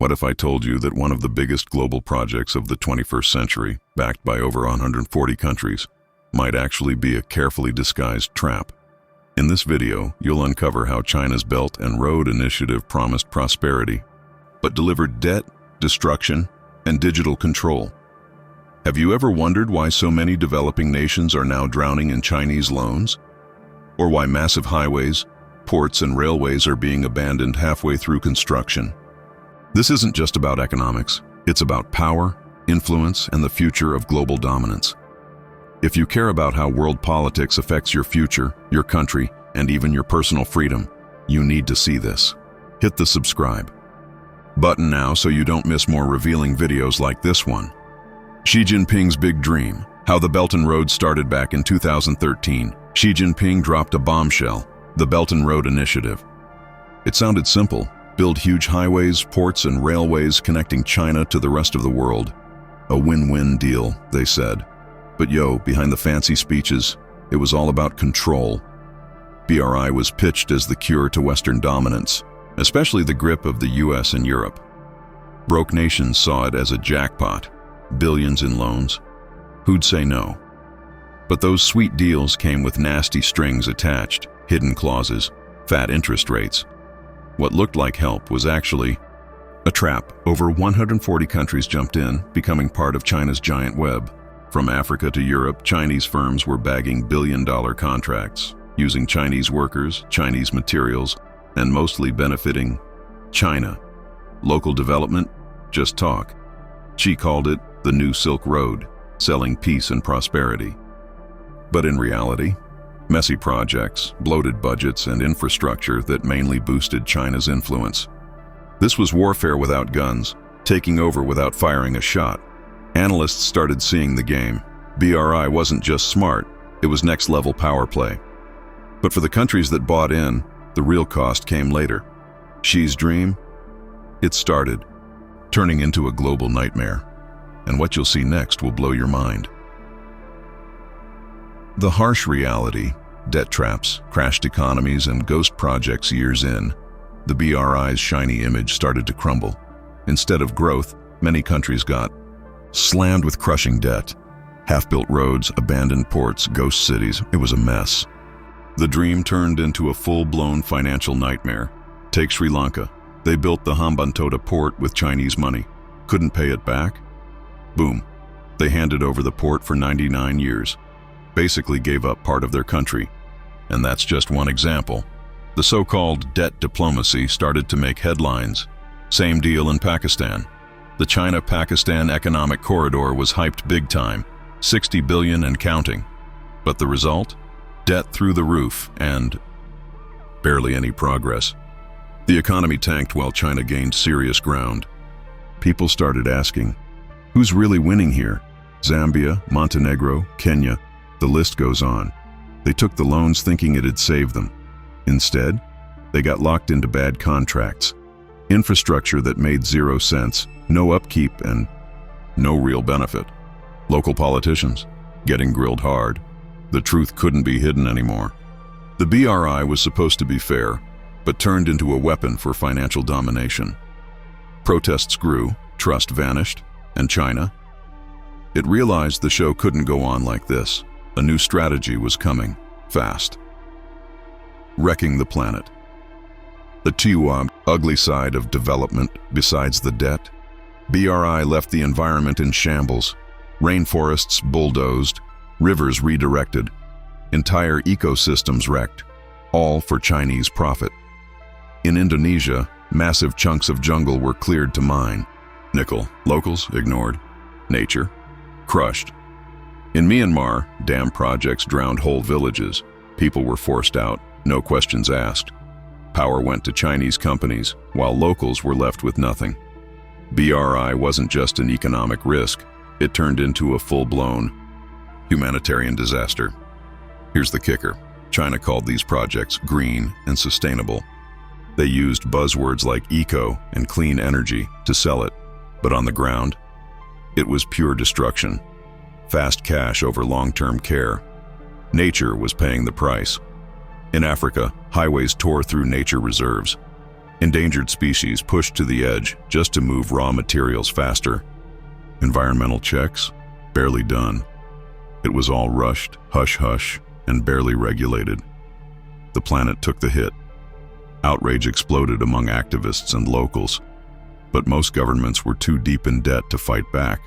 What if I told you that one of the biggest global projects of the 21st century, backed by over 140 countries, might actually be a carefully disguised trap? In this video, you'll uncover how China's Belt and Road Initiative promised prosperity, but delivered debt, destruction, and digital control. Have you ever wondered why so many developing nations are now drowning in Chinese loans? Or why massive highways, ports, and railways are being abandoned halfway through construction? This isn't just about economics. It's about power, influence, and the future of global dominance. If you care about how world politics affects your future, your country, and even your personal freedom, you need to see this. Hit the subscribe button now so you don't miss more revealing videos like this one. Xi Jinping's big dream, how the Belt and Road started back in 2013. Xi Jinping dropped a bombshell, the Belt and Road Initiative. It sounded simple: build huge highways, ports, and railways connecting China to the rest of the world. A win-win deal, they said. But behind the fancy speeches, it was all about control. BRI was pitched as the cure to Western dominance, especially the grip of the US and Europe. Broke nations saw it as a jackpot, billions in loans. Who'd say no? But those sweet deals came with nasty strings attached, hidden clauses, fat interest rates. What looked like help was actually a trap. Over 140 countries jumped in, becoming part of China's giant web. From Africa to Europe, Chinese firms were bagging billion-dollar contracts, using Chinese workers, Chinese materials, and mostly benefiting China. Local development? Just talk. Xi called it the New Silk Road, selling peace and prosperity. But in reality, messy projects, bloated budgets, and infrastructure that mainly boosted China's influence. This was warfare without guns, taking over without firing a shot. Analysts started seeing the game. BRI wasn't just smart, it was next-level power play. But for the countries that bought in, the real cost came later. Xi's dream? It started, turning into a global nightmare. And what you'll see next will blow your mind. The harsh reality, debt traps, crashed economies, and ghost projects years in, the BRI's shiny image started to crumble. Instead of growth, many countries got slammed with crushing debt. Half-built roads, abandoned ports, ghost cities. It was a mess. The dream turned into a full-blown financial nightmare. Take Sri Lanka. They built the Hambantota port with Chinese money. Couldn't pay it back? Boom. They handed over the port for 99 years. Basically gave up part of their country. And that's just one example. The so-called debt diplomacy started to make headlines. Same deal in Pakistan. The China-Pakistan economic corridor was hyped big time, 60 billion and counting. But the result? Debt through the roof and barely any progress. The economy tanked while China gained serious ground. People started asking, who's really winning here? Zambia, Montenegro, Kenya, the list goes on. They took the loans thinking it'd save them. Instead, they got locked into bad contracts. Infrastructure that made 0 sense, no upkeep, and no real benefit. Local politicians getting grilled hard. The truth couldn't be hidden anymore. The BRI was supposed to be fair, but turned into a weapon for financial domination. Protests grew, trust vanished, and China? It realized the show couldn't go on like this. A new strategy was coming, fast. Wrecking the planet. The ugly side of development, besides the debt. BRI left the environment in shambles. Rainforests bulldozed, rivers redirected, entire ecosystems wrecked, all for Chinese profit. In Indonesia, massive chunks of jungle were cleared to mine. Nickel, locals ignored. Nature, crushed. In Myanmar, dam projects drowned whole villages. People were forced out, no questions asked. Power went to Chinese companies, while locals were left with nothing. BRI wasn't just an economic risk, it turned into a full-blown humanitarian disaster. Here's the kicker. China called these projects green and sustainable. They used buzzwords like eco and clean energy to sell it, but on the ground, it was pure destruction. Fast cash over long-term care. Nature was paying the price. In Africa, highways tore through nature reserves. Endangered species pushed to the edge just to move raw materials faster. Environmental checks? Barely done. It was all rushed, hush-hush, and barely regulated. The planet took the hit. Outrage exploded among activists and locals, but most governments were too deep in debt to fight back.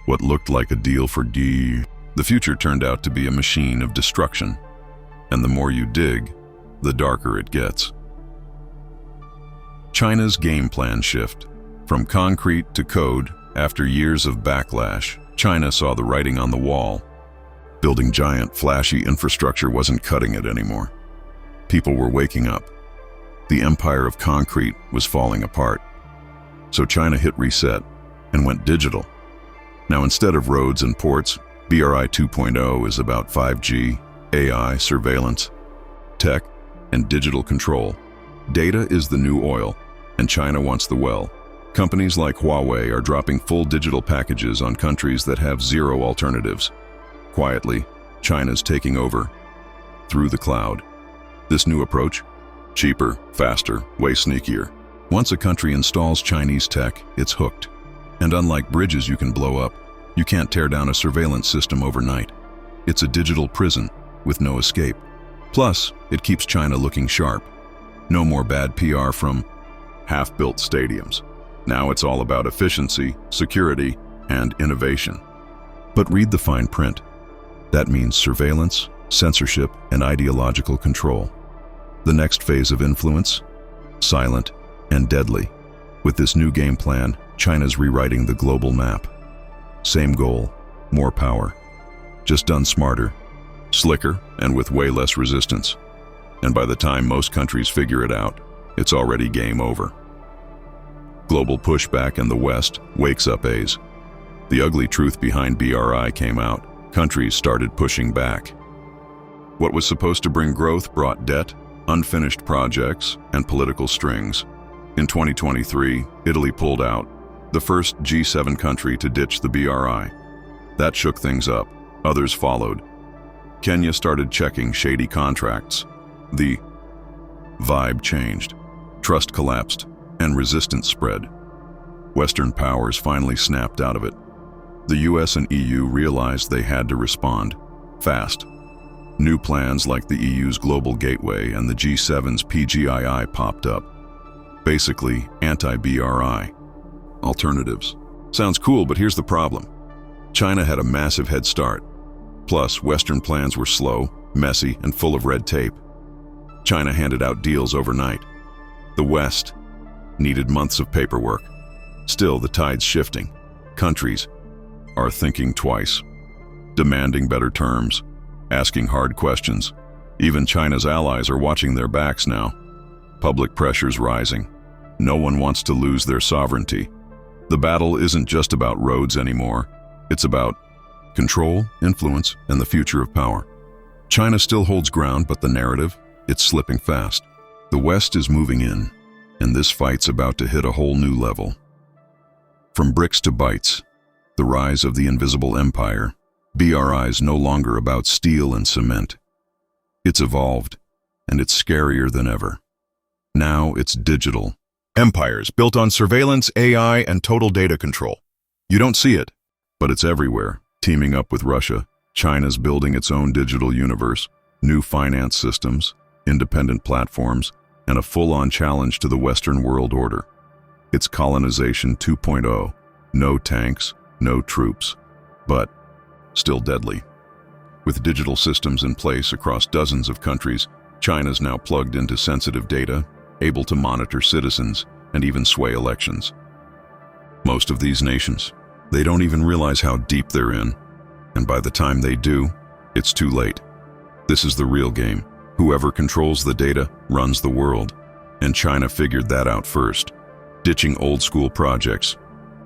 What looked like a deal for the future turned out to be a machine of destruction, and the more you dig, the darker it gets. China's game plan shift. From concrete to code, after years of backlash, China saw the writing on the wall. Building giant, flashy infrastructure wasn't cutting it anymore. People were waking up. The empire of concrete was falling apart. So China hit reset and went digital. Now instead of roads and ports, BRI 2.0 is about 5G, AI, surveillance, tech, and digital control. Data is the new oil, and China wants the well. Companies like Huawei are dropping full digital packages on countries that have zero alternatives. Quietly, China's taking over through the cloud. This new approach? Cheaper, faster, way sneakier. Once a country installs Chinese tech, it's hooked. And unlike bridges you can blow up, you can't tear down a surveillance system overnight. It's a digital prison with no escape. Plus, it keeps China looking sharp. No more bad PR from half-built stadiums. Now it's all about efficiency, security, and innovation. But read the fine print. That means surveillance, censorship, and ideological control. The next phase of influence? Silent and deadly. With this new game plan, China's rewriting the global map. Same goal, more power. Just done smarter, slicker, and with way less resistance. And by the time most countries figure it out, it's already game over. Global pushback in the West wakes up A's. The ugly truth behind BRI came out. Countries started pushing back. What was supposed to bring growth brought debt, unfinished projects, and political strings. In 2023, Italy pulled out, the first G7 country to ditch the BRI. That shook things up. Others followed. Kenya started checking shady contracts. The vibe changed. Trust collapsed, and resistance spread. Western powers finally snapped out of it. The US and EU realized they had to respond, fast. New plans like the EU's Global Gateway and the G7's PGII popped up. Basically, anti-BRI. Alternatives. Sounds cool, but here's the problem. China had a massive head start. Plus, Western plans were slow, messy, and full of red tape. China handed out deals overnight. The West needed months of paperwork. Still, the tide's shifting. Countries are thinking twice, demanding better terms, asking hard questions. Even China's allies are watching their backs now. Public pressure's rising. No one wants to lose their sovereignty. The battle isn't just about roads anymore. It's about control, influence, and the future of power. China still holds ground, but the narrative, it's slipping fast. The West is moving in, and this fight's about to hit a whole new level. From bricks to bytes, the rise of the invisible empire, BRI's no longer about steel and cement. It's evolved, and it's scarier than ever. Now it's digital. Empires built on surveillance, AI, and total data control. You don't see it, but it's everywhere. Teaming up with Russia, China's building its own digital universe, new finance systems, independent platforms, and a full-on challenge to the Western world order. It's colonization 2.0. No tanks, no troops, but still deadly. With digital systems in place across dozens of countries, China's now plugged into sensitive data, able to monitor citizens and even sway elections. Most of these nations, they don't even realize how deep they're in, and by the time they do, it's too late. This is the real game. Whoever controls the data runs the world, and China figured that out first, ditching old-school projects.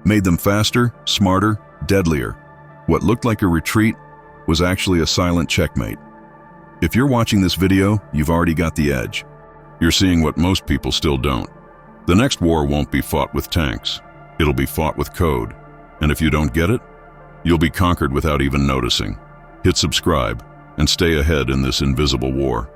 Made them faster, smarter, deadlier. What looked like a retreat was actually a silent checkmate. If you're watching this video, you've already got the edge. You're seeing what most people still don't. The next war won't be fought with tanks. It'll be fought with code. And if you don't get it, you'll be conquered without even noticing. Hit subscribe and stay ahead in this invisible war.